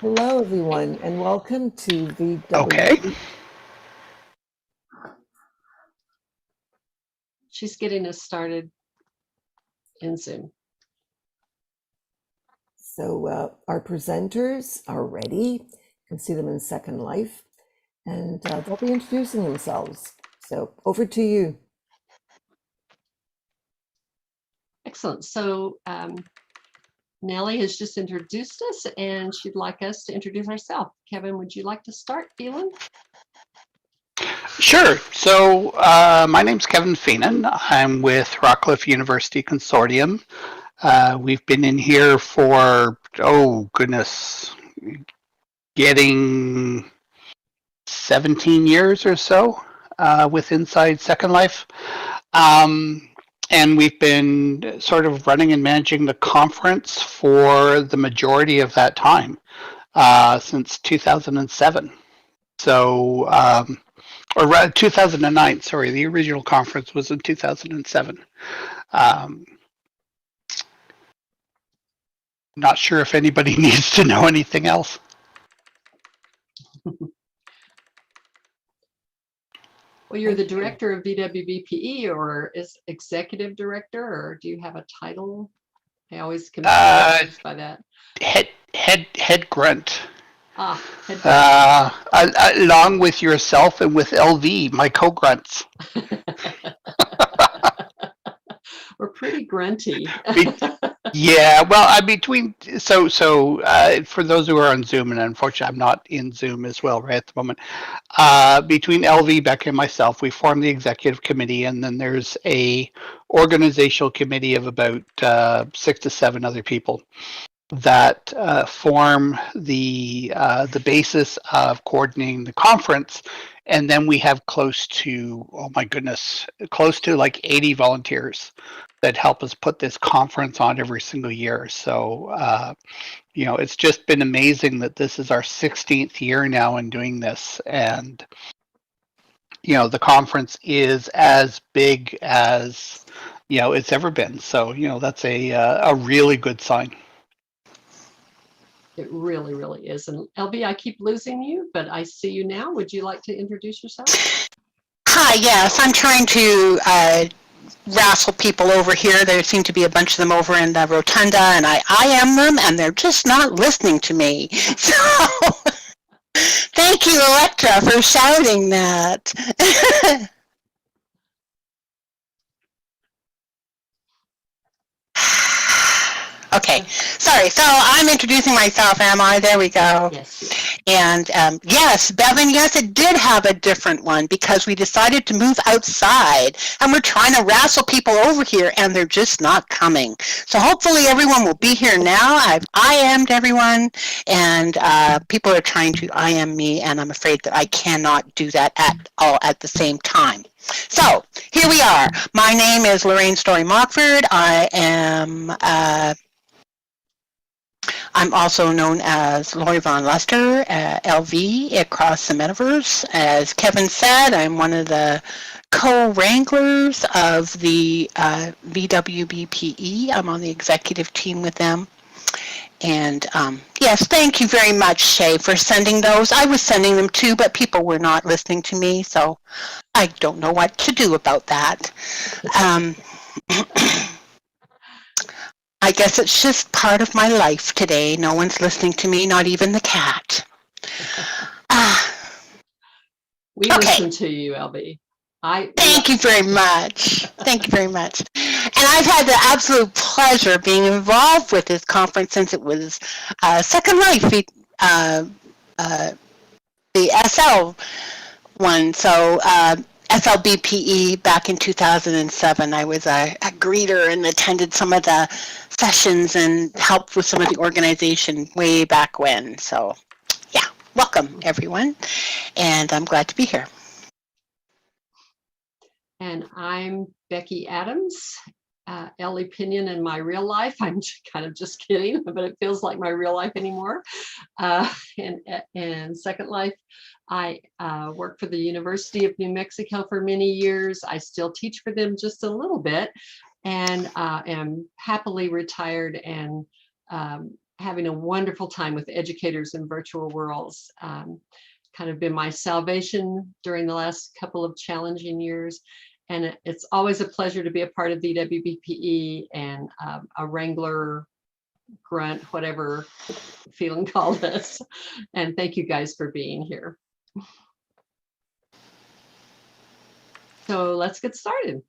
Hello, everyone, and welcome to Okay. VWBPE. She's getting us started in Zoom. So our presenters are ready. You can see them in Second Life, and they'll be introducing themselves. So over to you. Excellent. So Nellie has just introduced us and she'd like us to introduce ourselves. Kevin, would you like to start, Phelan? Sure. So my name's Kevin Feenan. I'm with Rockcliffe University Consortium. We've been in here for, oh goodness, getting 17 years or so with Inside Second Life. And we've been sort of running and managing the conference for the majority of that time, since 2007. So, or 2009, sorry, the original conference was in 2007. Not sure if anybody needs to know anything else. Well, you're the director of VWBPE or is executive director, or do you have a title? I always confused by that. Head grunt. Head grunt. Along with yourself and with LV, my co-grunts. We're pretty grunty. Yeah, well, for those who are on Zoom, and unfortunately I'm not in Zoom as well right at the moment, between LV, Becky, and myself, we form the executive committee, and then there's a organizational committee of about 6 to 7 other people that form the basis of coordinating the conference. And then we have close to, oh my goodness, close to like 80 volunteers that help us put this conference on every single year. So, it's just been amazing that this is our 16th year now in doing this. And, the conference is as big as, it's ever been. So, that's a really good sign. It really, really is. And LB, I keep losing you, but I see you now. Would you like to introduce yourself? Hi, yes, I'm trying to wrestle people over here. There seem to be a bunch of them over in the rotunda, and I am them, and they're just not listening to me. So, thank you, Electra, for shouting that. Okay, sorry. So I'm introducing myself, am I? There we go. Yes. And yes, Bevan, yes, it did have a different one because we decided to move outside and we're trying to wrestle people over here and they're just not coming. So hopefully everyone will be here now. I've IM'd everyone and people are trying to IM me and I'm afraid that I cannot do that at the same time. So here we are. My name is Lorraine Mockford. I'm also known as Lorrivonne Lustre, LV, across the metaverse. As Kevin said, I'm one of the co-wranglers of the VWBPE. I'm on the executive team with them. And yes, thank you very much, Shay, for sending those. I was sending them too, but people were not listening to me, so I don't know what to do about that. I guess it's just part of my life today. No one's listening to me, not even the cat. We listen to you, LB. Thank you very much. Thank you very much. And I've had the absolute pleasure of being involved with this conference since it was Second Life, the SL one. So SLBPE back in 2007. I was a greeter and attended some of the sessions and helped with some of the organization way back when. So yeah, welcome everyone. And I'm glad to be here. And I'm Becky Adams, Elli Pinion in my real life. I'm kind of just kidding, but it feels like my real life anymore. And Second Life, I worked for the University of New Mexico for many years. I still teach for them just a little bit and am happily retired and having a wonderful time with educators in virtual worlds. Kind of been my salvation during the last couple of challenging years. And it's always a pleasure to be a part of VWBPE and a Wrangler grunt, whatever Phelan called us. And thank you guys for being here. So let's get started.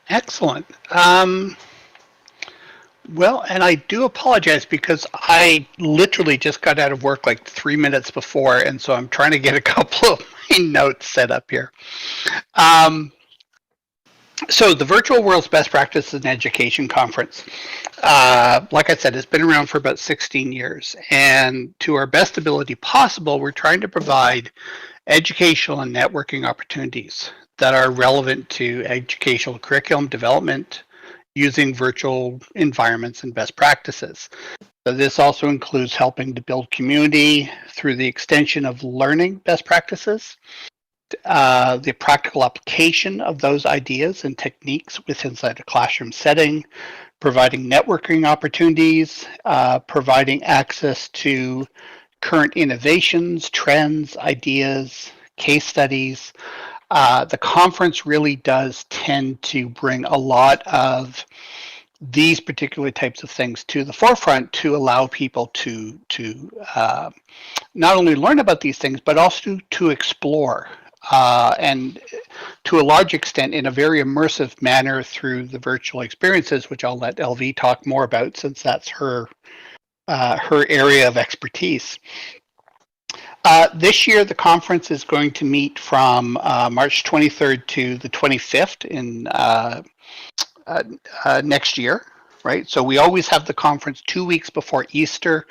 Excellent. Well, and I do apologize because I literally just got out of work like 3 minutes before, and so I'm trying to get a couple of my notes set up here. So the Virtual World's Best Practices in Education Conference, like I said, it's been around for about 16 years. And to our best ability possible, we're trying to provide educational and networking opportunities that are relevant to educational curriculum development using virtual environments and best practices. So this also includes helping to build community through the extension of learning best practices, the practical application of those ideas and techniques within a classroom setting, providing networking opportunities, providing access to current innovations, trends, ideas, case studies. The conference really does tend to bring a lot of these particular types of things to the forefront to allow people to not only learn about these things, but also to explore. And to a large extent in a very immersive manner through the virtual experiences, which I'll let LV talk more about since that's her area of expertise. This year, the conference is going to meet from March 23rd to the 25th in next year, right? So we always have the conference 2 weeks before Easter.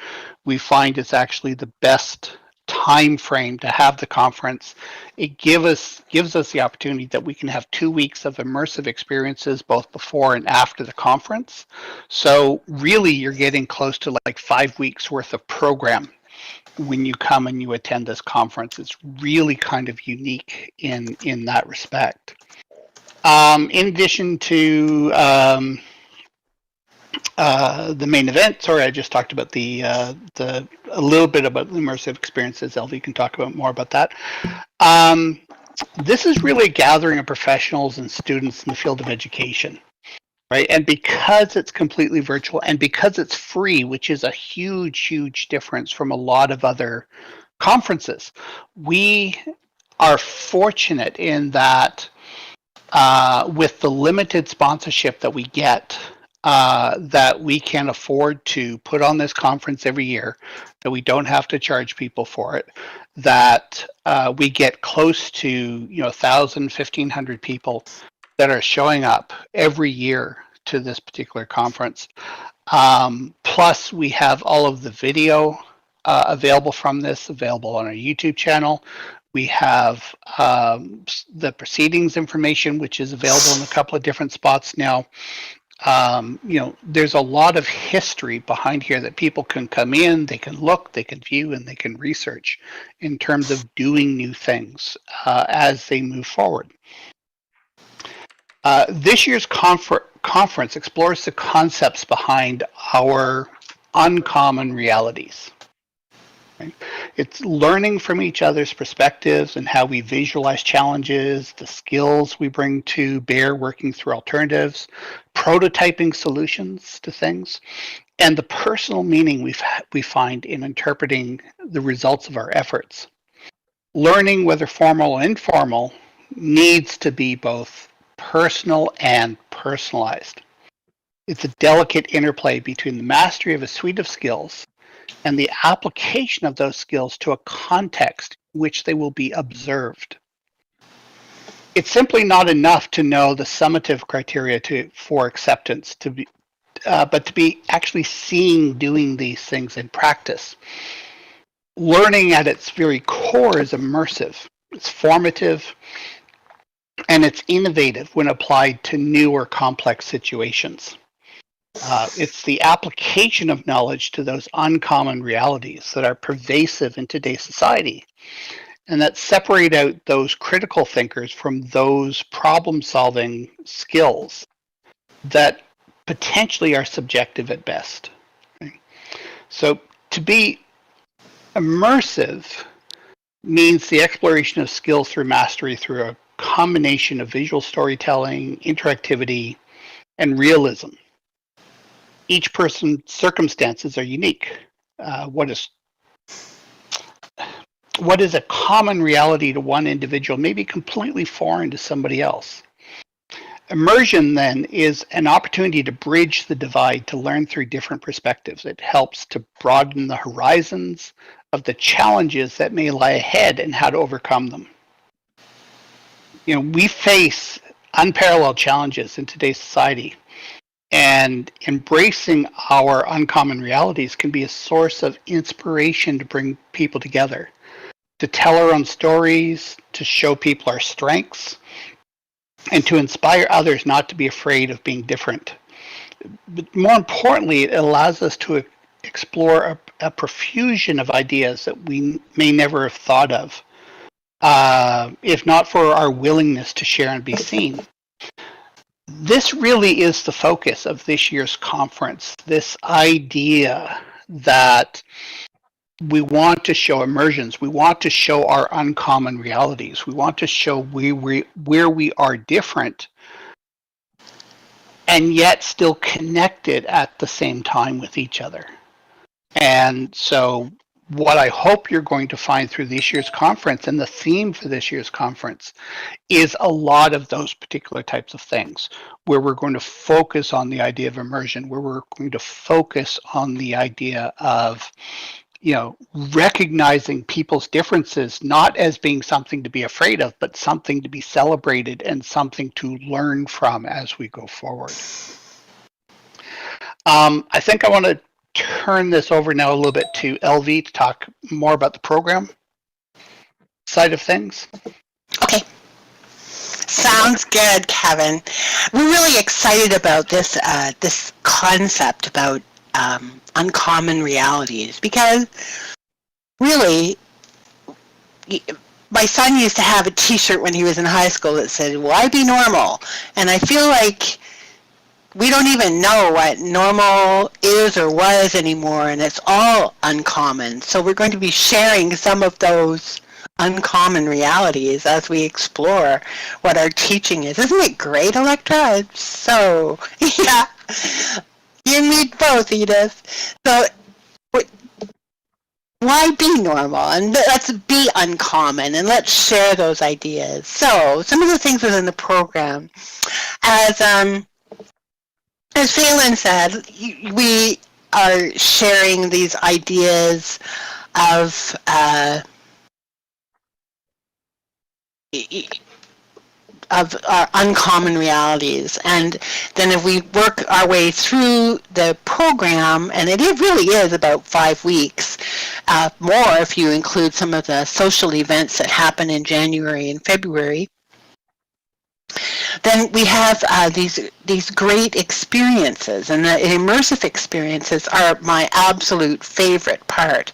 We find it's actually the best time frame to have the conference. It gives us the opportunity that we can have 2 weeks of immersive experiences both before and after the conference. So really you're getting close to like 5 weeks worth of program when you come and you attend this conference. It's really kind of unique in that respect. In addition to the main event, sorry, I just talked about a little bit about the immersive experiences. LV can talk about more about that. This is really a gathering of professionals and students in the field of education, right? And because it's completely virtual and because it's free, which is a huge, huge difference from a lot of other conferences, we are fortunate in that with the limited sponsorship that we get, that we can afford to put on this conference every year, that we don't have to charge people for it, that we get close to 1,000, 1,500 people that are showing up every year to this particular conference. Plus, we have all of the video available from this, available on our YouTube channel. We have the proceedings information, which is available in a couple of different spots now. There's a lot of history behind here that people can come in, they can look, they can view, and they can research in terms of doing new things as they move forward. This year's conference explores the concepts behind our uncommon realities. Right? It's learning from each other's perspectives and how we visualize challenges, the skills we bring to bear working through alternatives, prototyping solutions to things, and the personal meaning we find in interpreting the results of our efforts. Learning, whether formal or informal, needs to be both personal and personalized. It's a delicate interplay between the mastery of a suite of skills and the application of those skills to a context in which they will be observed. It's simply not enough to know the summative criteria for acceptance, but to be actually seeing doing these things in practice. Learning at its very core is immersive, it's formative, and it's innovative when applied to new or complex situations. It's the application of knowledge to those uncommon realities that are pervasive in today's society and that separate out those critical thinkers from those problem-solving skills that potentially are subjective at best. Okay? So to be immersive means the exploration of skills through mastery through a combination of visual storytelling, interactivity, and realism. Each person's circumstances are unique. What is a common reality to one individual may be completely foreign to somebody else. Immersion, then, is an opportunity to bridge the divide, to learn through different perspectives. It helps to broaden the horizons of the challenges that may lie ahead and how to overcome them. You know, we face unparalleled challenges in today's society, and embracing our uncommon realities can be a source of inspiration to bring people together, to tell our own stories, to show people our strengths, and to inspire others not to be afraid of being different. But more importantly, it allows us to explore a profusion of ideas that we may never have thought of, if not for our willingness to share and be seen. This really is the focus of this year's conference, this idea that we want to show immersions, we want to show our uncommon realities, we want to show where we are different and yet still connected at the same time with each other. And so what I hope you're going to find through this year's conference, and the theme for this year's conference, is a lot of those particular types of things, where we're going to focus on the idea of immersion, where we're going to focus on the idea of, you know, recognizing people's differences, not as being something to be afraid of, but something to be celebrated and something to learn from as we go forward. I think I want to turn this over now a little bit to LV to talk more about the program side of things. Okay. Sounds good, Kevin. We're really excited about this this concept about uncommon realities, because really, my son used to have a t-shirt when he was in high school that said, "Why be normal?" And I feel like we don't even know what normal is or was anymore, and it's all uncommon. So we're going to be sharing some of those uncommon realities as we explore what our teaching is. Isn't it great, Electra? It's so, yeah. You and me both, Edith. So why be normal? And let's be uncommon, and let's share those ideas. So some of the things within the program, as Phelan said, we are sharing these ideas of our uncommon realities, and then if we work our way through the program, and it really is about 5 weeks, more if you include some of the social events that happen in January and February, then we have these great experiences, and the immersive experiences are my absolute favorite part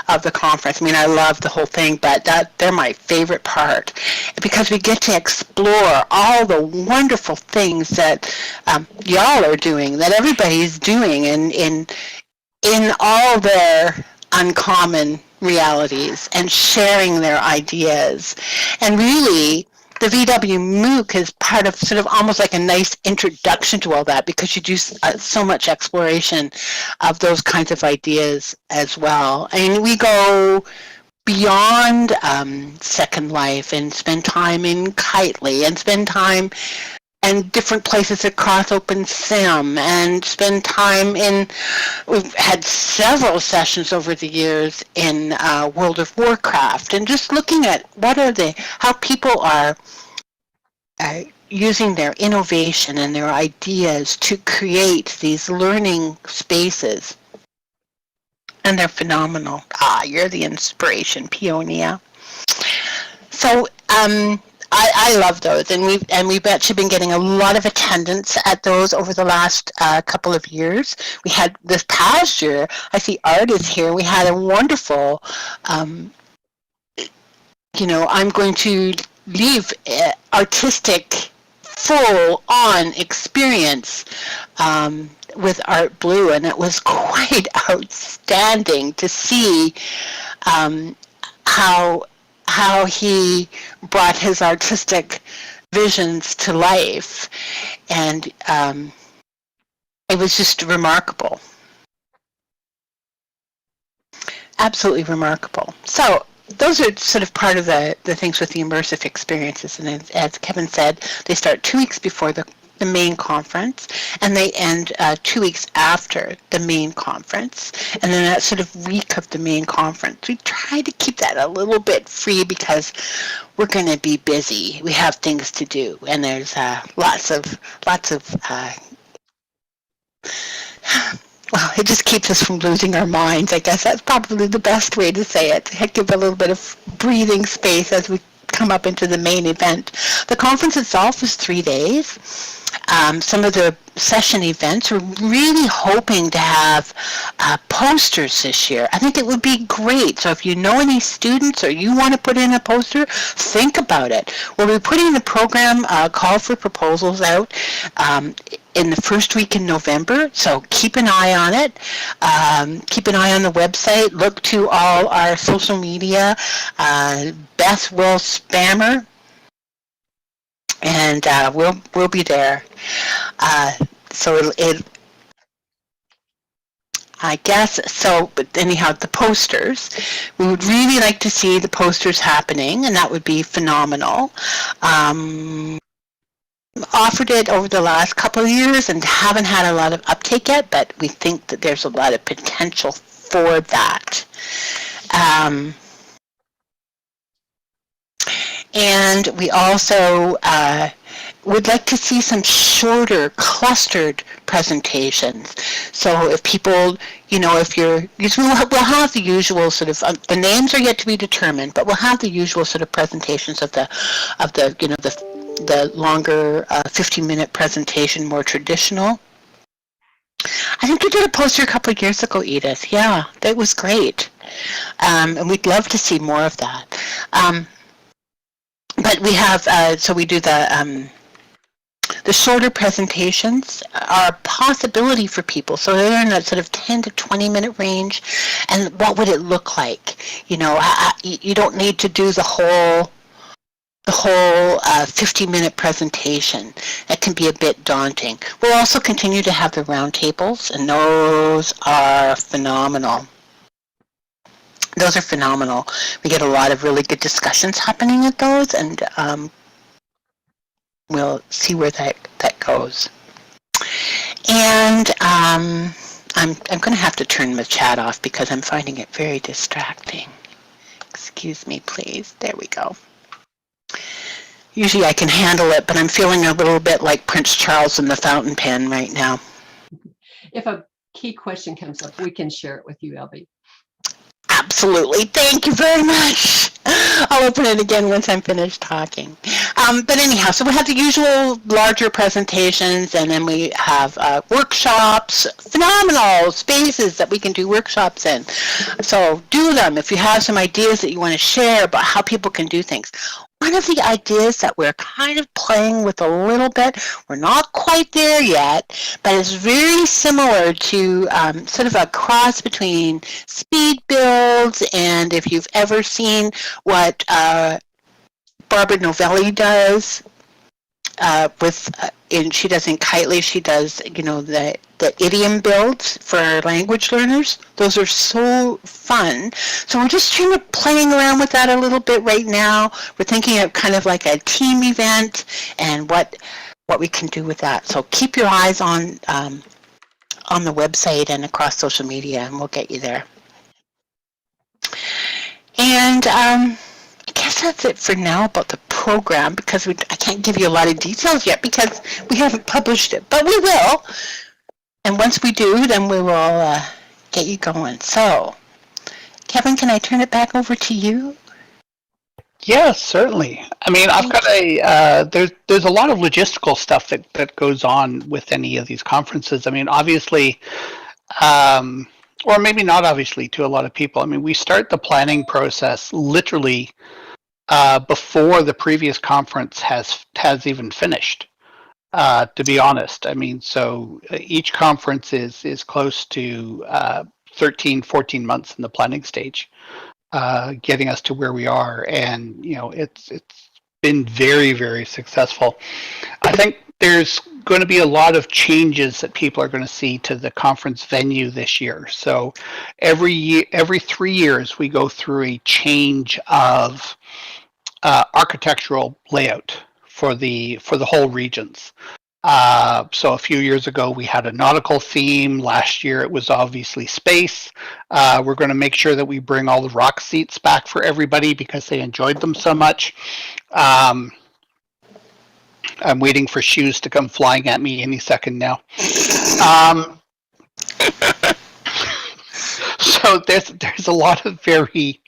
of the conference. I mean, I love the whole thing, but they're my favorite part, because we get to explore all the wonderful things that y'all are doing, that everybody's doing in all their uncommon realities, and sharing their ideas. And really, the VW MOOC is part of sort of almost like a nice introduction to all that, because you do so much exploration of those kinds of ideas as well. And we go beyond Second Life and spend time in Kitely, and spend time in different places across OpenSim, and spend time in, we've had several sessions over the years in World of Warcraft, and just looking at how people are using their innovation and their ideas to create these learning spaces. And they're phenomenal. You're the inspiration, Peonia. So I love those, and we've actually been getting a lot of attendance at those over the last couple of years. We had this past year, I see Art is here, we had a wonderful, I'm going to leave artistic full-on experience with Art Blue, and it was quite outstanding to see how he brought his artistic visions to life, and it was just remarkable. Absolutely remarkable. So those are sort of part of the things with the immersive experiences. And as Kevin said, they start 2 weeks before the main conference, and they end 2 weeks after the main conference. And then that sort of week of the main conference, we try to keep that a little bit free because we're going to be busy. We have things to do, and there's lots of well, it just keeps us from losing our minds. I guess that's probably the best way to say it. Give a little bit of breathing space as we come up into the main event. The conference itself is 3 days. Some of the session events, we're really hoping to have posters this year. I think it would be great. So if you know any students or you want to put in a poster, think about it. We'll be putting the program call for proposals out in the first week in November, so keep an eye on it. Keep an eye on the website. Look to all our social media. Beth will spammer, and we'll be there. So I guess so. But anyhow, the posters, we would really like to see the posters happening, and that would be phenomenal. Offered it over the last couple of years and haven't had a lot of uptake yet, but we think that there's a lot of potential for that. And we also would like to see some shorter, clustered presentations. So if people, if we'll have the usual sort of, the names are yet to be determined, but we'll have the usual sort of presentations of the longer 15-minute presentation, more traditional. I think you did a poster a couple of years ago, Edith. Yeah, that was great. And we'd love to see more of that. But we have, so we do the shorter presentations are a possibility for people. So they're in that sort of 10 to 20 minute range. And what would it look like? You don't need to do the whole 50-minute presentation. That can be a bit daunting. We'll also continue to have the roundtables, and those are phenomenal. Those are phenomenal. We get a lot of really good discussions happening at those, and we'll see where that goes. And I'm going to have to turn the chat off because I'm finding it very distracting. Excuse me, please. There we go. Usually I can handle it, but I'm feeling a little bit like Prince Charles in the fountain pen right now. If a key question comes up, we can share it with you, Elvi. Absolutely. Thank you very much. I'll open it again once I'm finished talking. But anyhow, so we have the usual larger presentations, and then we have workshops, phenomenal spaces that we can do workshops in. So do them if you have some ideas that you want to share about how people can do things. One of the ideas that we're kind of playing with a little bit, we're not quite there yet, but it's very similar to sort of a cross between speed builds, and if you've ever seen what Barbara Novelli does she does in Kitely, she does, the idiom builds for our language learners. Those are so fun. So we're just trying to playing around with that a little bit right now. We're thinking of kind of like a team event and what we can do with that. So keep your eyes on the website and across social media, and we'll get you there. And I guess that's it for now about the program, because I can't give you a lot of details yet because we haven't published it, but we will. And once we do, then we will get you going. So, Kevin, can I turn it back over to you? Yes, certainly. I mean, I've got there's a lot of logistical stuff that goes on with any of these conferences. I mean, obviously, or maybe not obviously to a lot of people. I mean, we start the planning process literally before the previous conference has even finished. to be honest. I mean, so each conference is close to 13, 14 months in the planning stage, getting us to where we are. And, it's been very, very successful. I think there's going to be a lot of changes that people are going to see to the conference venue this year. So every year, every 3 years, we go through a change of architectural layout for the whole regions. So a few years ago, we had a nautical theme. Last year, it was obviously space. We're going to make sure that we bring all the rock seats back for everybody because they enjoyed them so much. I'm waiting for shoes to come flying at me any second now. So there's a lot of very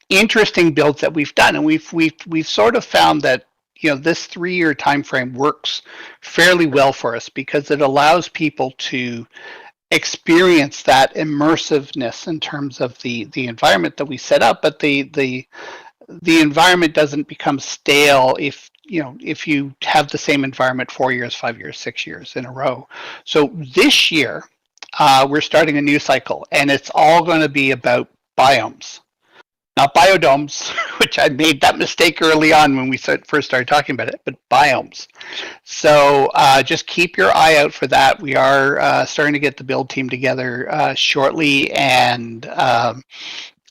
interesting builds that we've done, and we've sort of found that this 3-year time frame works fairly well for us because it allows people to experience that immersiveness in terms of the environment that we set up, but the environment doesn't become stale if you have the same environment 4 years, 5 years, 6 years in a row. So this year we're starting a new cycle, and it's all going to be about biomes. Not biodomes, which I made that mistake early on when we first started talking about it, but biomes. So just keep your eye out for that. We are starting to get the build team together shortly, and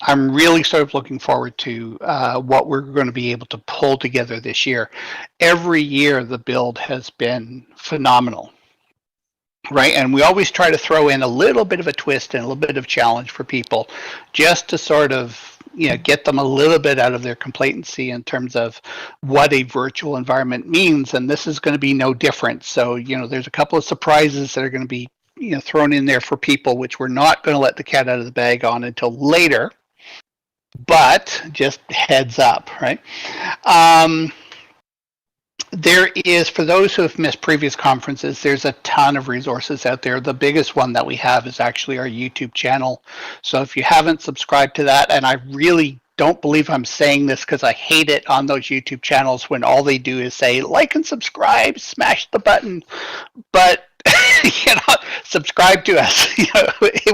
I'm really sort of looking forward to what we're going to be able to pull together this year. Every year, the build has been phenomenal. Right, and we always try to throw in a little bit of a twist and a little bit of challenge for people, just to sort of get them a little bit out of their complacency in terms of what a virtual environment means. And this is going to be no different. So there's a couple of surprises that are going to be thrown in there for people, which we're not going to let the cat out of the bag on until later. But just heads up, right? There is, for those who have missed previous conferences, there's a ton of resources out there. The biggest one that we have is actually our YouTube channel. So if you haven't subscribed to that, and I really don't believe I'm saying this because I hate it on those YouTube channels when all they do is say, like and subscribe, smash the button. But subscribe to us.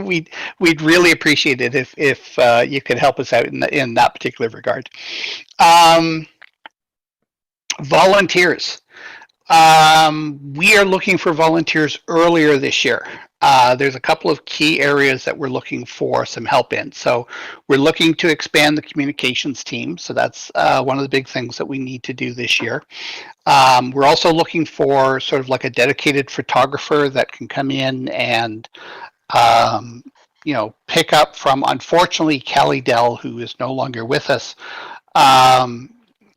We'd really appreciate it if you could help us out in that particular regard. Volunteers. We are looking for volunteers earlier this year. There's a couple of key areas that we're looking for some help in. So we're looking to expand the communications team. So that's one of the big things that we need to do this year. We're also looking for sort of like a dedicated photographer that can come in and pick up from, unfortunately, Callie Dell, who is no longer with us.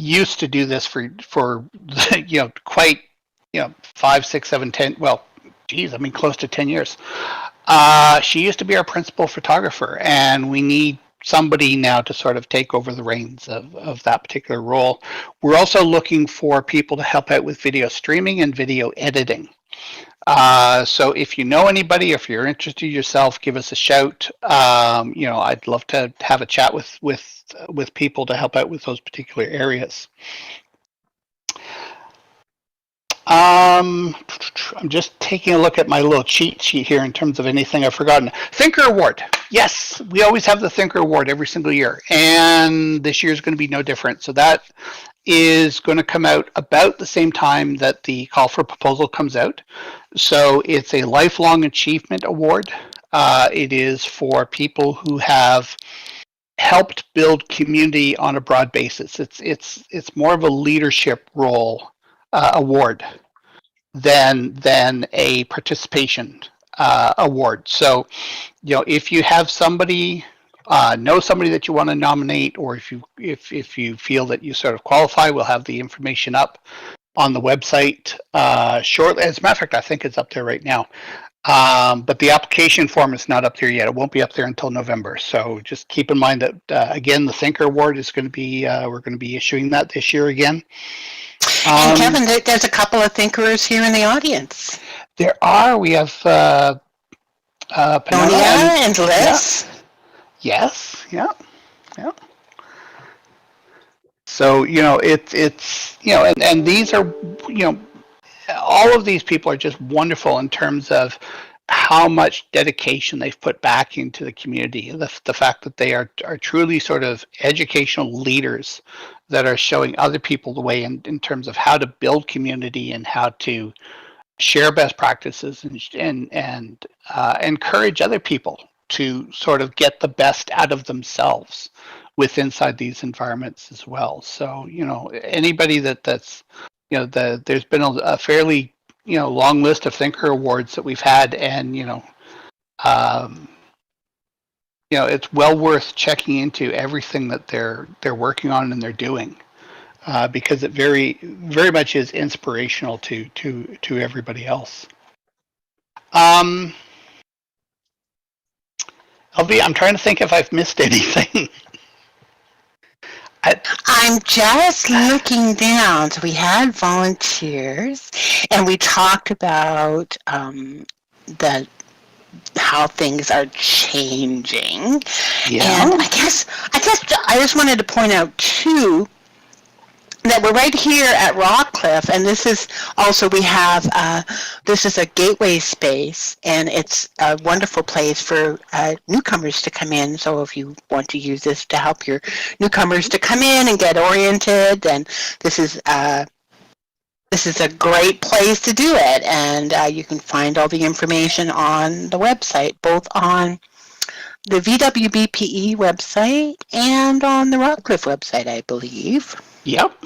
Used to do this for quite 5, 6, 7, 10, well, geez, I mean close to 10 years. She used to be our principal photographer, and we need somebody now to sort of take over the reins of that particular role. We're also looking for people to help out with video streaming and video editing. So if you know anybody, if you're interested yourself, give us a shout. I'd love to have a chat with people to help out with those particular areas. I'm just taking a look at my little cheat sheet here in terms of anything I've forgotten. Thinker Award. Yes, we always have the Thinker Award every single year, and this year is going to be no different. So that is going to come out about the same time that the call for proposal comes out. So it's a lifelong achievement award. It is for people who have helped build community on a broad basis. It's more of a leadership role award than a participation award. So, if you have somebody, know somebody that you want to nominate, or if you feel that you sort of qualify, we'll have the information up on the website shortly. As a matter of fact, I think it's up there right now. But the application form is not up there yet. It won't be up there until November. So just keep in mind that again, the Thinker Award is going to be we're going to be issuing that this year again. And Kevin, there's a couple of thinkers here in the audience. There are. We have Penona and Liz. Yeah. Yes. Yeah. So it's and these are all of these people are just wonderful in terms of how much dedication they've put back into the community. The fact that they are truly sort of educational leaders that are showing other people the way in terms of how to build community and how to share best practices and encourage other people to sort of get the best out of themselves with inside these environments as well. So, you know, anybody that's, you know, there's been a fairly, you know, long list of Thinker Awards that we've had, and um, it's well worth checking into everything that they're working on and they're doing, because it very much is inspirational to everybody else. LV, I'm trying to think if I've missed anything. I'm just looking down. So we had volunteers, and we talked about the how things are changing. Yeah. And I guess I just wanted to point out too that we're right here at Rockcliffe, and this is also, we have this is a gateway space, and it's a wonderful place for newcomers to come in. So if you want to use this to help your newcomers to come in and get oriented, then this is a great place to do it. And you can find all the information on the website, both on the VWBPE website and on the Rockcliffe website, I believe. Yep.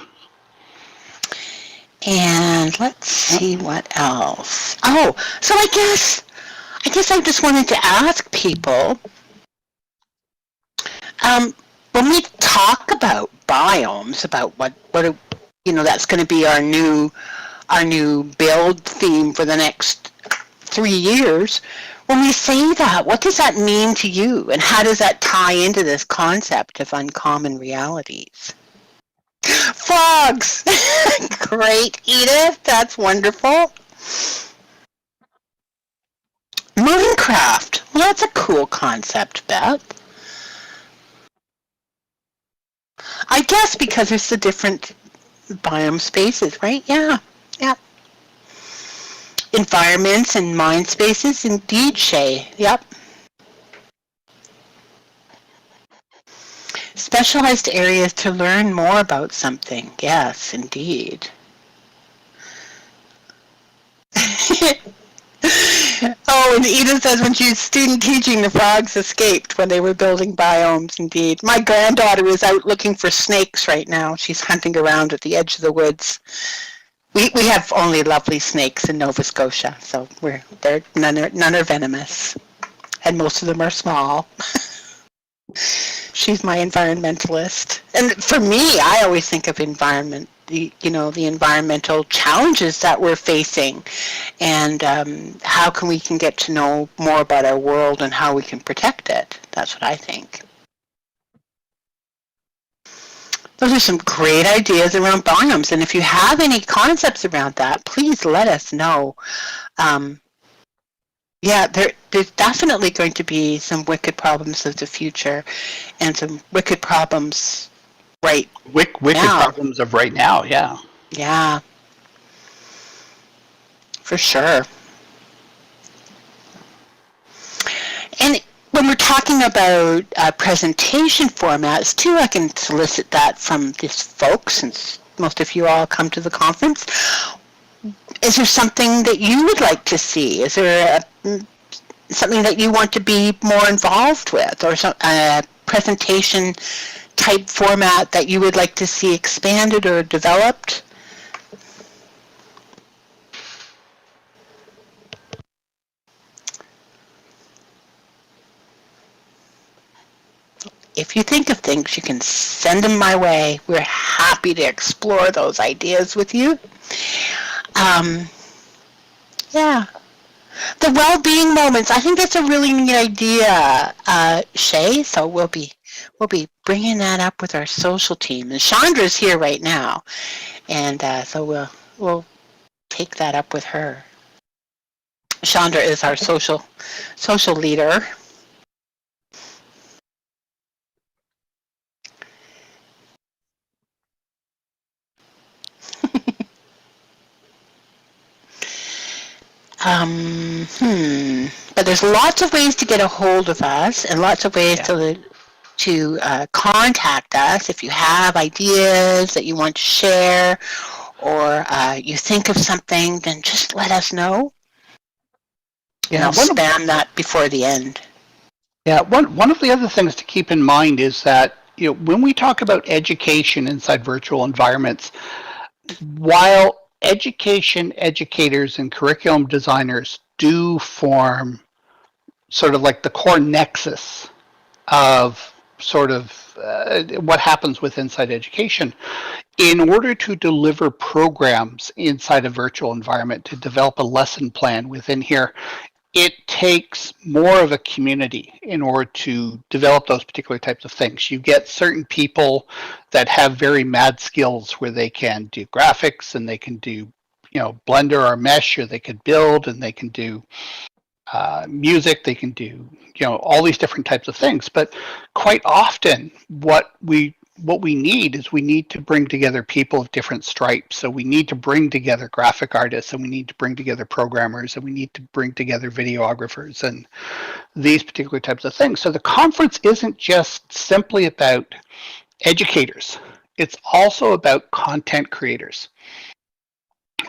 And let's see what else. Oh, so I guess I just wanted to ask people, when we talk about biomes, about what that's going to be our new build theme for the next 3 years. When we say that, what does that mean to you, and how does that tie into this concept of uncommon realities? Frogs! Great, Edith. That's wonderful. Minecraft. Well, that's a cool concept, Beth. I guess because there's the different biome spaces, right? Yeah. Environments and mind spaces, indeed, Shay. Yep. Specialized areas to learn more about something. Yes, indeed. Oh, and Edith says when she was student teaching, the frogs escaped when they were building biomes, indeed. My granddaughter is out looking for snakes right now. She's hunting around at the edge of the woods. We have only lovely snakes in Nova Scotia, so none are venomous, and most of them are small. She's my environmentalist. And for me, I always think of environment, the environmental challenges that we're facing, and how we can get to know more about our world and how we can protect it. That's what I think. Those are some great ideas around biomes, and if you have any concepts around that, please let us know. Yeah, there's definitely going to be some wicked problems of the future, and some wicked problems wicked now. Problems of right now. Yeah. Yeah, for sure. And when we're talking about presentation formats too, I can solicit that from these folks, since most of you all come to the conference. Is there something that you would like to see? Is there something that you want to be more involved with, or a presentation type format that you would like to see expanded or developed? If you think of things, you can send them my way. We're happy to explore those ideas with you. Yeah. The well-being moments. I think that's a really neat idea, Shay. So we'll be bringing that up with our social team. And Chandra's here right now, and so we'll take that up with her. Chandra is our social leader. But there's lots of ways to get a hold of us and lots of ways to contact us if you have ideas that you want to share or you think of something, then just let us know. And I'll spam that before the end. Yeah, one of the other things to keep in mind is that, you know, when we talk about education inside virtual environments, while education educators and curriculum designers do form sort of like the core nexus of sort of what happens with inside education, in order to deliver programs inside a virtual environment, to develop a lesson plan within here, it takes more of a community in order to develop those particular types of things. You get certain people that have very mad skills where they can do graphics and they can do, you know, Blender or Mesh, or they could build and they can do music, they can do, you know, all these different types of things. But quite often what we need is we need to bring together people of different stripes. So we need to bring together graphic artists, and we need to bring together programmers, and we need to bring together videographers and these particular types of things. So the conference isn't just simply about educators. It's also about content creators,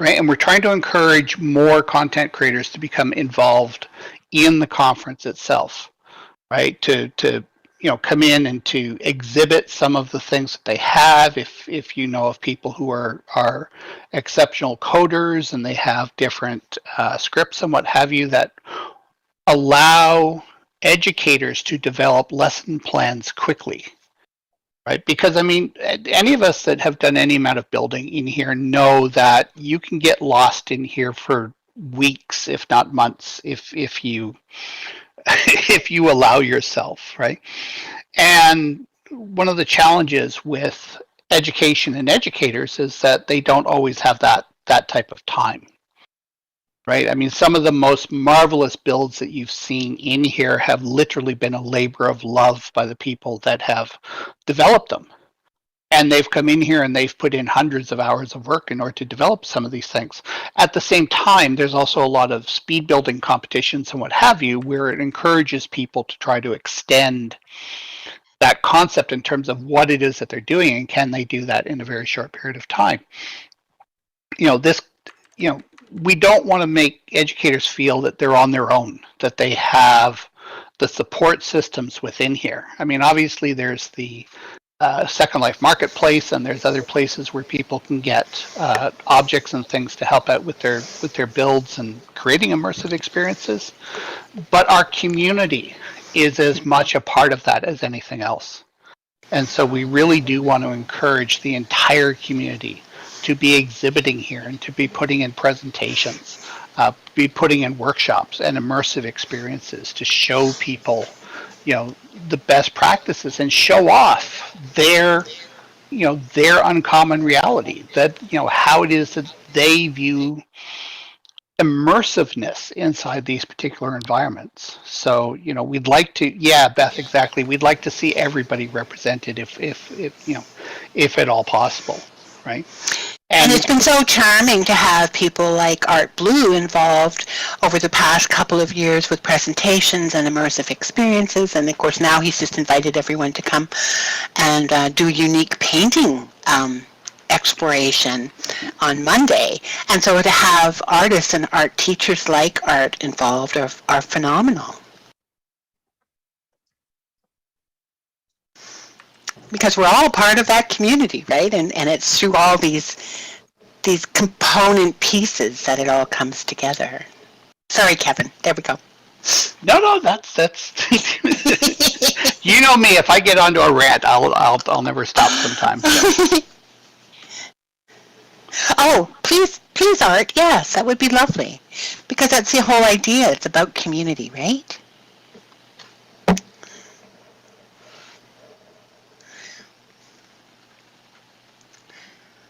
right? And we're trying to encourage more content creators to become involved in the conference itself, right? To you know, come in and to exhibit some of the things that they have. If you know of people who are exceptional coders and they have different scripts and what have you that allow educators to develop lesson plans quickly, right? Because I mean, any of us that have done any amount of building in here know that you can get lost in here for weeks, if not months, if you if you allow yourself, right? And one of the challenges with education and educators is that they don't always have that type of time, right? I mean, some of the most marvelous builds that you've seen in here have literally been a labor of love by the people that have developed them. And they've come in here and they've put in hundreds of hours of work in order to develop some of these things. At the same time, there's also a lot of speed building competitions and what have you, where it encourages people to try to extend that concept in terms of what it is that they're doing, and can they do that in a very short period of time. You know, this, you know, we don't want to make educators feel that they're on their own, that they have the support systems within here. I mean, obviously there's the Second Life Marketplace, and there's other places where people can get objects and things to help out with their builds and creating immersive experiences. But our community is as much a part of that as anything else. And so we really do want to encourage the entire community to be exhibiting here and to be putting in presentations, be putting in workshops and immersive experiences to show people, you know, the best practices and show off their, you know, their uncommon reality, that, you know, how it is that they view immersiveness inside these particular environments. So, you know, we'd like to, yeah, Beth, exactly. We'd like to see everybody represented if you know, if at all possible, right? And it's been so charming to have people like Art Blue involved over the past couple of years with presentations and immersive experiences. And of course, now he's just invited everyone to come and do unique painting exploration on Monday. And so to have artists and art teachers like Art involved are phenomenal. Because we're all part of that community, right? And it's through all these component pieces that it all comes together. Sorry, Kevin. There we go. No, that's you know me. If I get onto a rant, I'll never stop sometimes. So. Oh, please, Art. Yes, that would be lovely. Because that's the whole idea. It's about community, right?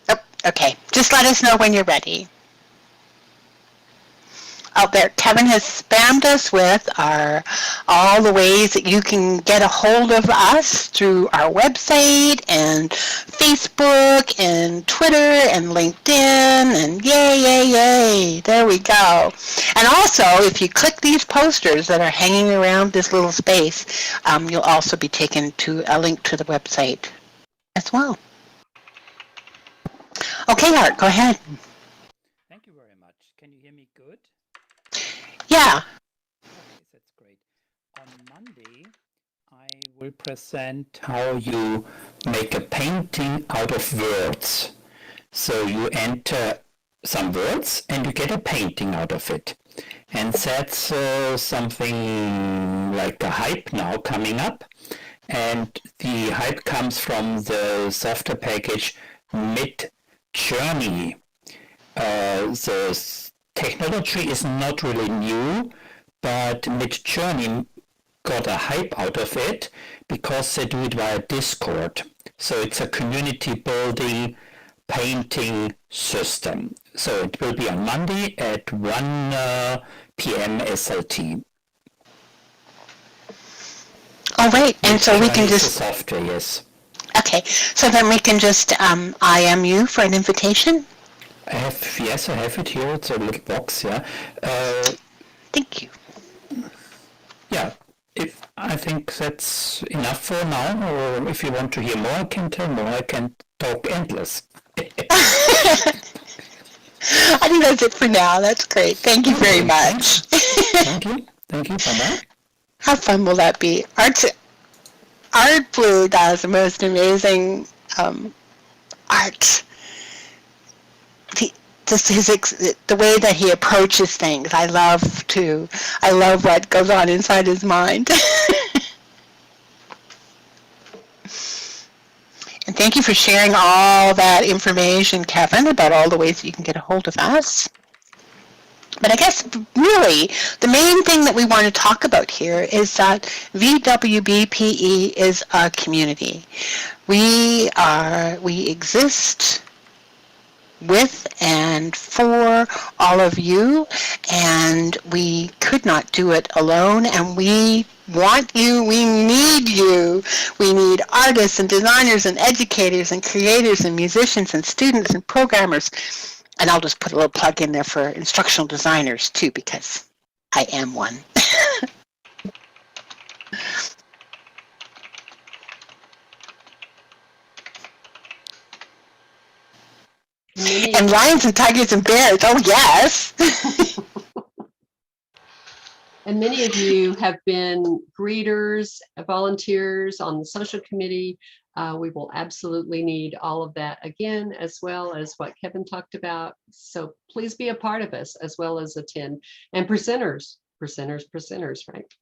Oh, okay. Just let us know when you're ready. out there. Kevin has spammed us with all the ways that you can get a hold of us through our website and Facebook and Twitter and LinkedIn, and yay, there we go. And also, if you click these posters that are hanging around this little space, you'll also be taken to a link to the website as well. Okay, Art, go ahead. Thank you very much. Can you hear me good? Yeah. Okay, that's great. On Monday, I will present how you make a painting out of words. So you enter some words and you get a painting out of it. And that's something like a hype now coming up. And the hype comes from the software package Mid-Journey. The technology is not really new, but Mid-Journey got a hype out of it because they do it via Discord. So it's a community building painting system. So it will be on Monday at 1 p.m. SLT. All right, and so we can It's a just, software, yes. okay, so then we can just IM you for an invitation? Yes, I have it here. It's a little box, yeah. Thank you. Yeah, I think that's enough for now, or if you want to hear more, I can tell more. I can talk endless. I think that's it for now. That's great. Thank you very much. Thank you. Bye-bye. How fun will that be? Art Blue does the most amazing art. The way that he approaches things, I love what goes on inside his mind. And thank you for sharing all that information, Kevin, about all the ways that you can get a hold of us. But I guess really the main thing that we want to talk about here is that VWBPE is a community. We exist with and for all of you, and we could not do it alone, and we want you, we need you. We need artists and designers and educators and creators and musicians and students and programmers. And I'll just put a little plug in there for instructional designers too, because I am one. And lions and tigers and bears, oh yes. And many of you have been greeters, volunteers on the social committee. We will absolutely need all of that again, as well as what Kevin talked about. So please be a part of us as well as attend. And presenters, right?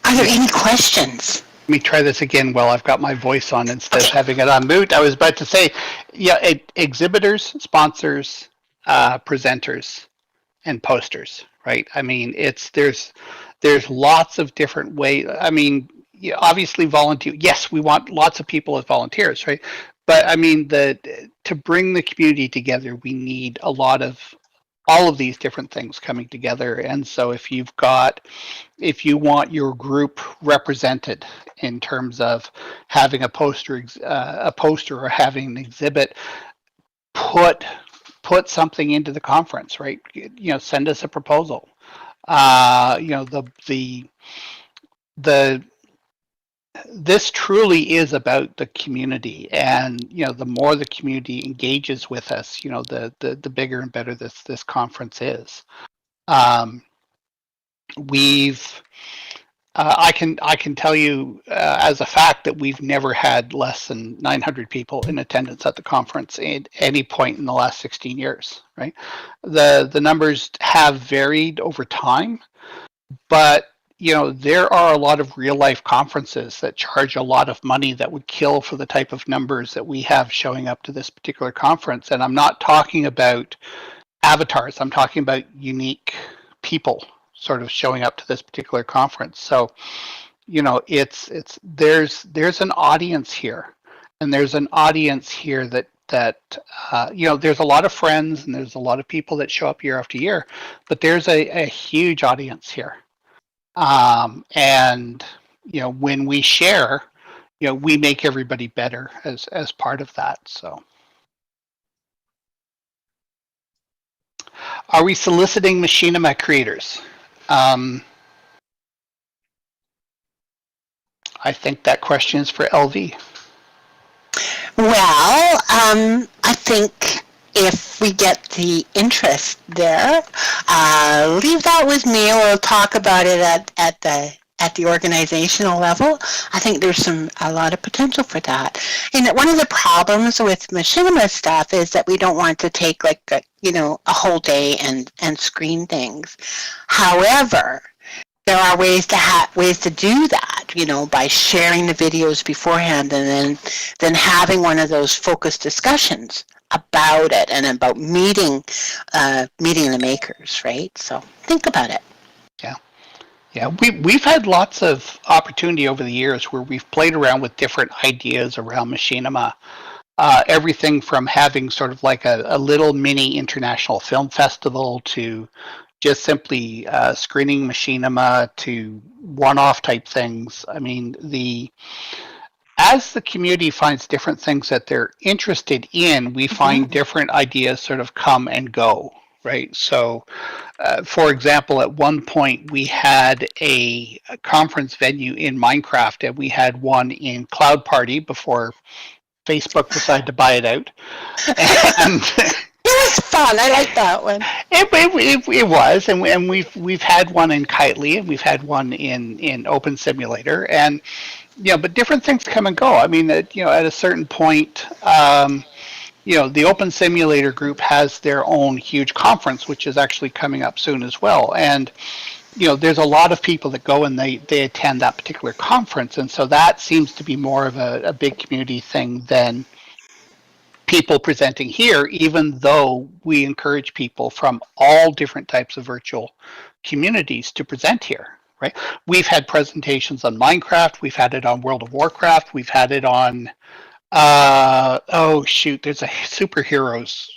Are there any questions? Let me try this again while I've got my voice on instead of having it on mute. I was about to say, yeah, exhibitors, sponsors, presenters, and posters, right? I mean, there's lots of different ways. I mean, obviously volunteer. Yes, we want lots of people as volunteers, right? But I mean, to bring the community together, we need all of these different things coming together. And so if you want your group represented in terms of having a poster or having an exhibit, put something into the conference, right? Send us a proposal. This truly is about the community, and the more the community engages with us, the bigger and better this conference is. I can tell you as a fact that we've never had less than 900 people in attendance at the conference at any point in the last 16 years, right? The numbers have varied over time, but there are a lot of real life conferences that charge a lot of money that would kill for the type of numbers that we have showing up to this particular conference. And I'm not talking about avatars. I'm talking about unique people sort of showing up to this particular conference. So, you know, there's an audience here, and there's an audience here that you know, there's a lot of friends and there's a lot of people that show up year after year, but there's a huge audience here. And you know, when we share, you know, we make everybody better as part of that. So, are we soliciting machinima creators? I think that question is for LV. Well, I think if we get the interest there, leave that with me. We'll talk about it at the organizational level. I think there's a lot of potential for that. And one of the problems with machinima stuff is that we don't want to take like a whole day and screen things. However, there are ways to do that, you know, by sharing the videos beforehand and then having one of those focused discussions about it and about meeting the makers, right? So think about it. Yeah, we've had lots of opportunity over the years where we've played around with different ideas around machinima. Everything from having sort of like a little mini international film festival to just simply screening machinima to one-off type things. I mean, as the community finds different things that they're interested in, we find different ideas sort of come and go, right? So, for example, at one point we had a conference venue in Minecraft, and we had one in Cloud Party before Facebook decided to buy it out. And it was fun. I like that one. It was, and we've had one in Kitely, and we've had one in Open Simulator, and but different things come and go. I mean, at a certain point, the Open Simulator group has their own huge conference, which is actually coming up soon as well, and there's a lot of people that go and they attend that particular conference, and so that seems to be more of a big community thing than people presenting here, even though we encourage people from all different types of virtual communities to present here, right? We've had presentations on Minecraft, we've had it on World of Warcraft, we've had it on, there's a superheroes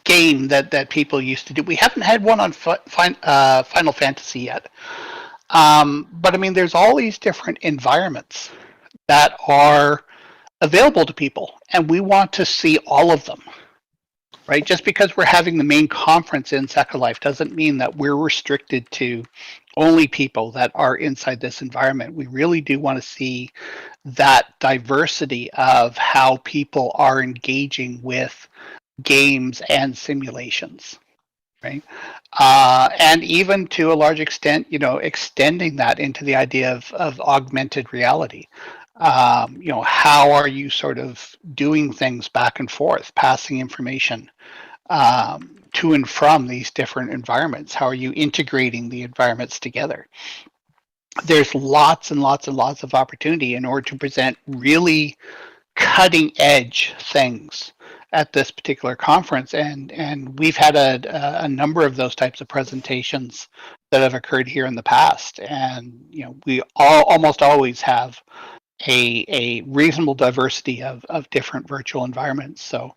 game that people used to do. We haven't had one on Final Fantasy yet. But I mean, there's all these different environments that are available to people, and we want to see all of them, right? Just because we're having the main conference in Second Life doesn't mean that we're restricted to only people that are inside this environment. We really do want to see that diversity of how people are engaging with games and simulations, right? And even to a large extent, extending that into the idea of augmented reality. How are you sort of doing things back and forth, passing information to and from these different environments? How are you integrating the environments together? There's lots and lots and lots of opportunity in order to present really cutting edge things at this particular conference, and we've had a number of those types of presentations that have occurred here in the past, and we almost always have a reasonable diversity of different virtual environments. So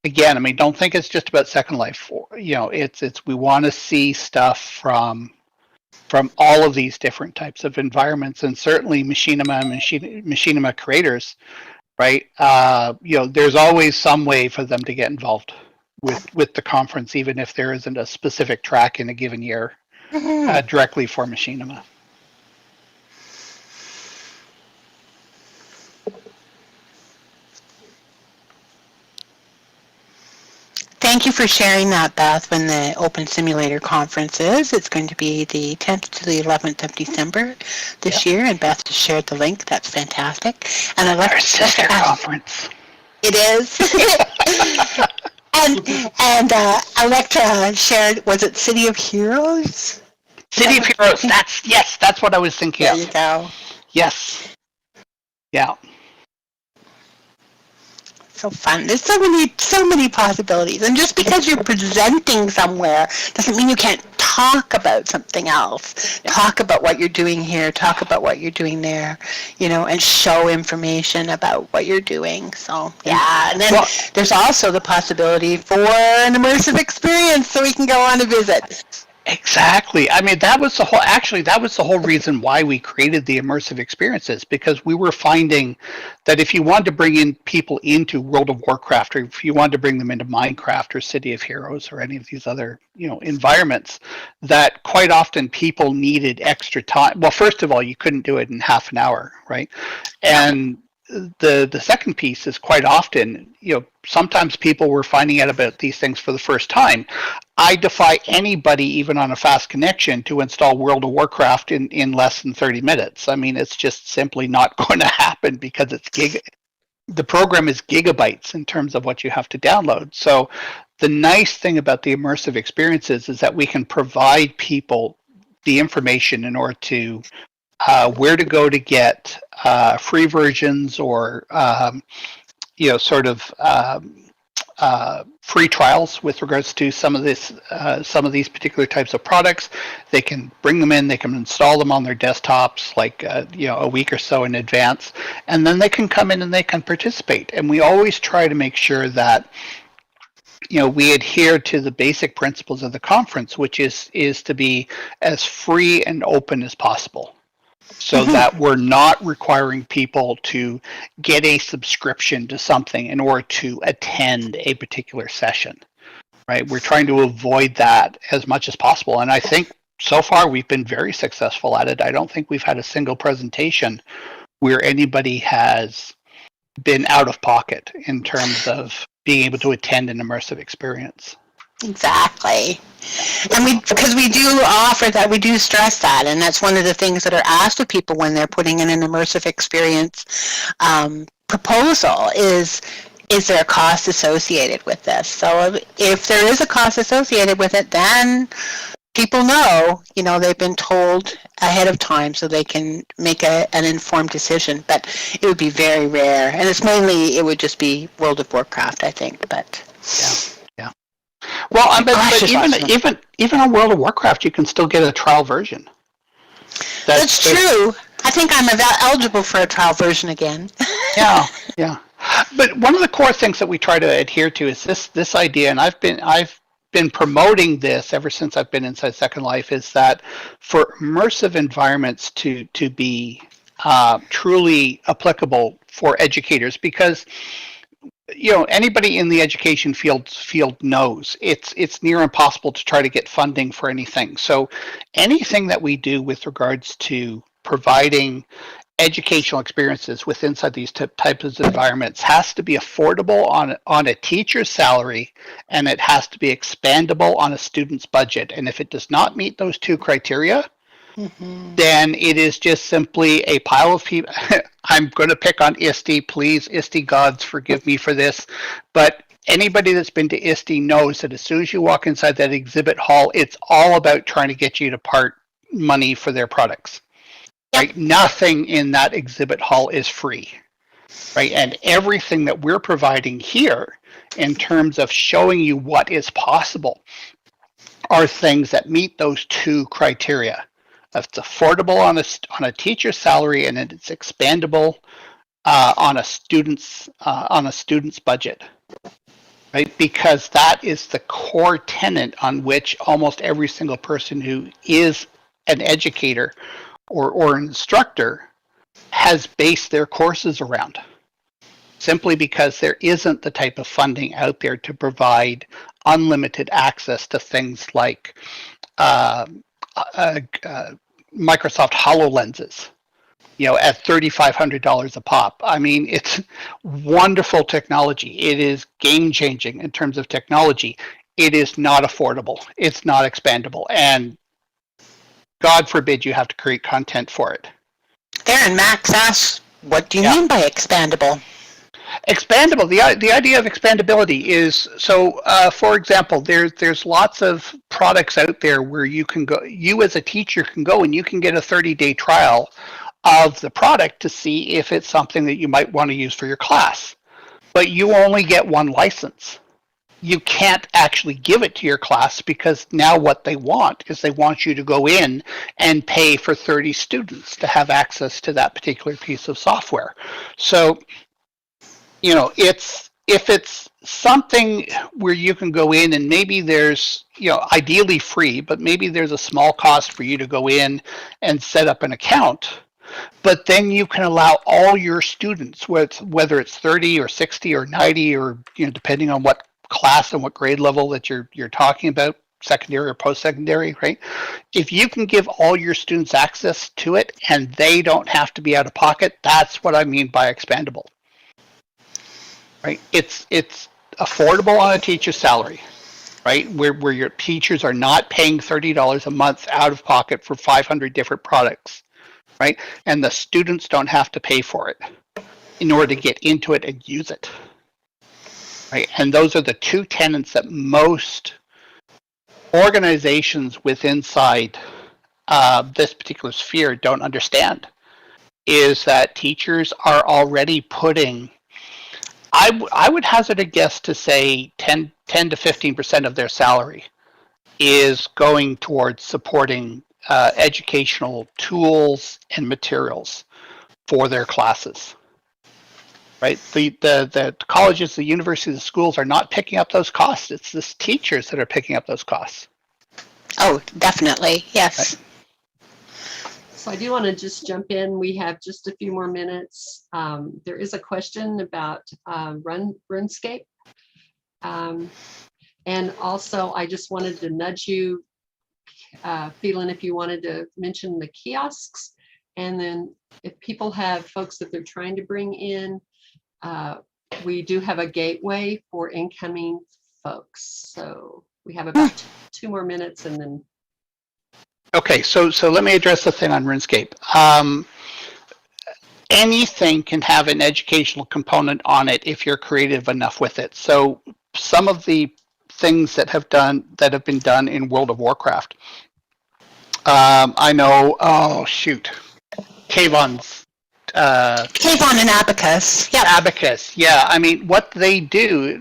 again, I mean, don't think it's just about Second Life. It's we want to see stuff from all of these different types of environments, and certainly machinima creators, right? There's always some way for them to get involved with the conference, even if there isn't a specific track in a given year directly for machinima. Thank you for sharing that, Beth, when the Open Simulator Conference is. It's going to be the 10th to the 11th of December this year, and Beth just shared the link. That's fantastic. And I'd like Our sister conference. It is. and Electra shared, was it City of Heroes? City of Heroes, that's what I was thinking of. There you go. Yes. Yeah. So fun. There's so many possibilities. And just because you're presenting somewhere doesn't mean you can't talk about something else. Yeah. Talk about what you're doing here, talk about what you're doing there, and show information about what you're doing. So, yeah. And then there's also the possibility for an immersive experience so we can go on a visit. Exactly. I mean, that was the whole reason why we created the immersive experiences, because we were finding that if you wanted to bring in people into World of Warcraft, or if you wanted to bring them into Minecraft or City of Heroes or any of these other, environments, that quite often people needed extra time. Well, first of all, you couldn't do it in half an hour, right? And the second piece is quite often, sometimes people were finding out about these things for the first time. I defy anybody, even on a fast connection, to install World of Warcraft in less than 30 minutes. I mean, it's just simply not going to happen because the program is gigabytes in terms of what you have to download. So the nice thing about the immersive experiences is that we can provide people the information in order to where to go to get free versions or free trials with regards to some of these particular types of products. They can bring them in, they can install them on their desktops like a week or so in advance, and then they can come in and they can participate. And we always try to make sure that we adhere to the basic principles of the conference, which is to be as free and open as possible, so that we're not requiring people to get a subscription to something in order to attend a particular session, right? We're trying to avoid that as much as possible. And I think so far we've been very successful at it. I don't think we've had a single presentation where anybody has been out of pocket in terms of being able to attend an immersive experience. Exactly. And because we do offer that, we do stress that, and that's one of the things that are asked of people when they're putting in an immersive experience proposal is there a cost associated with this? So if there is a cost associated with it, then people know, they've been told ahead of time so they can make an informed decision. But it would be very rare, and it would just be World of Warcraft, I think. But yeah. Well, but even on World of Warcraft, you can still get a trial version. That's true. I think I'm eligible for a trial version again. Yeah. But one of the core things that we try to adhere to is this idea, and I've been promoting this ever since I've been inside Second Life, is that for immersive environments to be truly applicable for educators, because anybody in the education field knows it's near impossible to try to get funding for anything. So anything that we do with regards to providing educational experiences with inside these types of environments has to be affordable on a teacher's salary, and it has to be expandable on a student's budget. And if it does not meet those two criteria, then it is just simply a pile of people. I'm going to pick on ISTE, please. ISTE gods, forgive me for this. But anybody that's been to ISTE knows that as soon as you walk inside that exhibit hall, it's all about trying to get you to part money for their products. Right? Nothing in that exhibit hall is free. Right? And everything that we're providing here in terms of showing you what is possible are things that meet those two criteria. It's affordable on a teacher's salary, and it's expandable on a student's budget, right? Because that is the core tenet on which almost every single person who is an educator or an instructor has based their courses around. Simply because there isn't the type of funding out there to provide unlimited access to things like Microsoft HoloLenses, at $3,500 a pop. I mean, it's wonderful technology. It is game-changing in terms of technology. It is not affordable. It's not expandable. And God forbid you have to create content for it. There, and Max asks, what do you mean by expandable? Expandable. The idea of expandability is, so for example, there's lots of products out there where you can go, you as a teacher can go and you can get a 30-day trial of the product to see if it's something that you might want to use for your class. but you only get one license. You can't actually give it to your class, because now what they want is they want you to go in and pay for 30 students to have access to that particular piece of software. So, you know, if it's something where you can go in and maybe there's, you know, ideally free, but maybe there's a small cost for you to go in and set up an account, but then you can allow all your students, whether it's 30 or 60 or 90, or, you know, depending on what class and what grade level that you're talking about, secondary or post-secondary, right? If you can give all your students access to it and they don't have to be out of pocket, that's what I mean by expandable. Right? It's affordable on a teacher's salary, right? Where your teachers are not paying $30 a month out of pocket for 500 different products, right? And the students don't have to pay for it in order to get into it and use it, right? And those are the two tenets that most organizations within this particular sphere don't understand, is that teachers are already putting, I would hazard a guess to say 10 to 15% of their salary is going towards supporting educational tools and materials for their classes. Right? The colleges, the universities, the schools are not picking up those costs. It's the teachers that are picking up those costs. Oh, definitely. Yes. Right. So I do want to just jump in. We have just a few more minutes. There is a question about RuneScape. And also, I just wanted to nudge you, Phelan, if you wanted to mention the kiosks. And then if people have folks that they're trying to bring in, we do have a gateway for incoming folks. So we have about 2 more minutes and then. Okay, so let me address the thing on RuneScape. Anything can have an educational component on it if you're creative enough with it. So some of the things that have been done in World of Warcraft. I know, Kayvon's Kayvon and Abacus. Yeah. Abacus, yeah. I mean, what they do,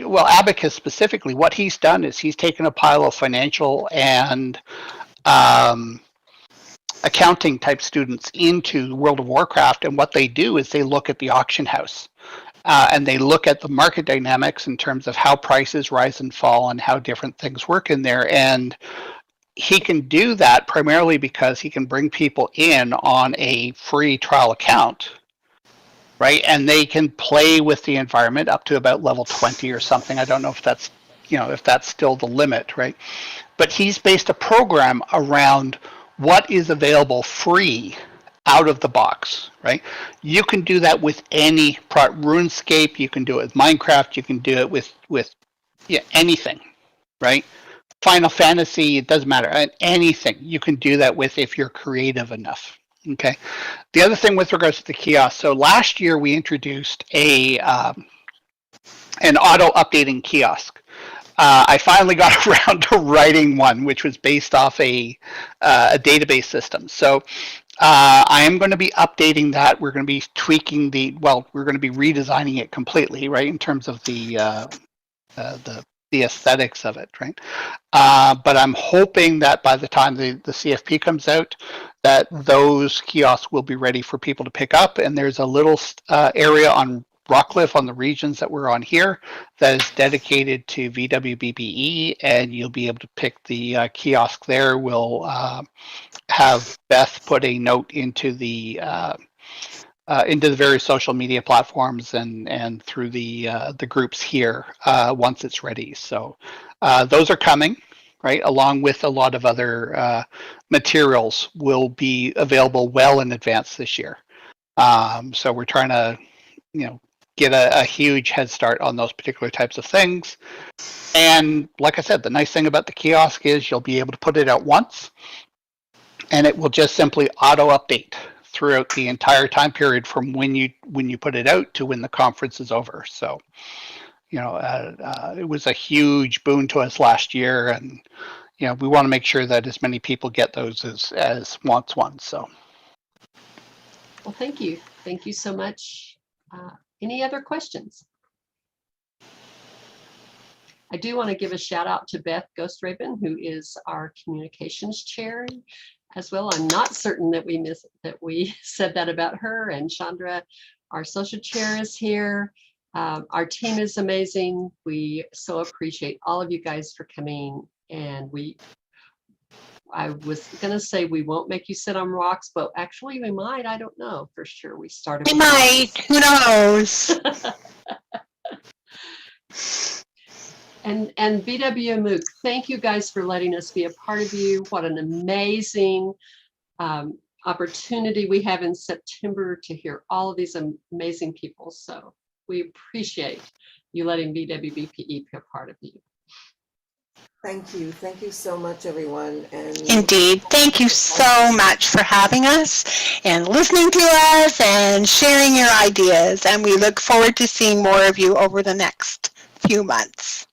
well, Abacus specifically, what he's done is he's taken a pile of financial and accounting type students into World of Warcraft, and what they do is they look at the auction house and they look at the market dynamics in terms of how prices rise and fall and how different things work in there. And he can do that primarily because he can bring people in on a free trial account, right? And they can play with the environment up to about level 20 or something. I don't know if that's, if that's still the limit, right? But he's based a program around what is available free out of the box, right? You can do that with any RuneScape, you can do it with Minecraft, you can do it with anything, right? Final Fantasy, it doesn't matter, anything you can do that with if you're creative enough. Okay. The other thing with regards to the kiosk, so last year we introduced an auto updating kiosk. I finally got around to writing one, which was based off a database system. So I am going to be updating that. We're going to be tweaking we're going to be redesigning it completely, right, in terms of the aesthetics of it, right? But I'm hoping that by the time the CFP comes out, that those kiosks will be ready for people to pick up. And there's a little area on Rockcliffe on the regions that we're on here that is dedicated to VWBPE, and you'll be able to pick the kiosk there. We'll have Beth put a note into the various social media platforms and through the groups here once it's ready. So those are coming, right? Along with a lot of other materials will be available well in advance this year. So we're trying to, get a huge head start on those particular types of things. And like I said, the nice thing about the kiosk is you'll be able to put it out once, and it will just simply auto update throughout the entire time period from when you put it out to when the conference is over. So, it was a huge boon to us last year, and we want to make sure that as many people get those as wants one. So, well, thank you so much. Any other questions? I do want to give a shout out to Beth Ghost Raven, who is our communications chair as well. I'm not certain that we said that about her. And Chandra, our social chair, is here. Our team is amazing. We so appreciate all of you guys for coming. And I was gonna say we won't make you sit on rocks, but actually we might. I don't know for sure. We started. We might. Who knows? And VWMOOC, thank you guys for letting us be a part of you. What an amazing opportunity we have in September to hear all of these amazing people. So we appreciate you letting VWBPE be a part of you. Thank you. Thank you so much, everyone. And Indeed. Thank you so much for having us and listening to us and sharing your ideas. And we look forward to seeing more of you over the next few months.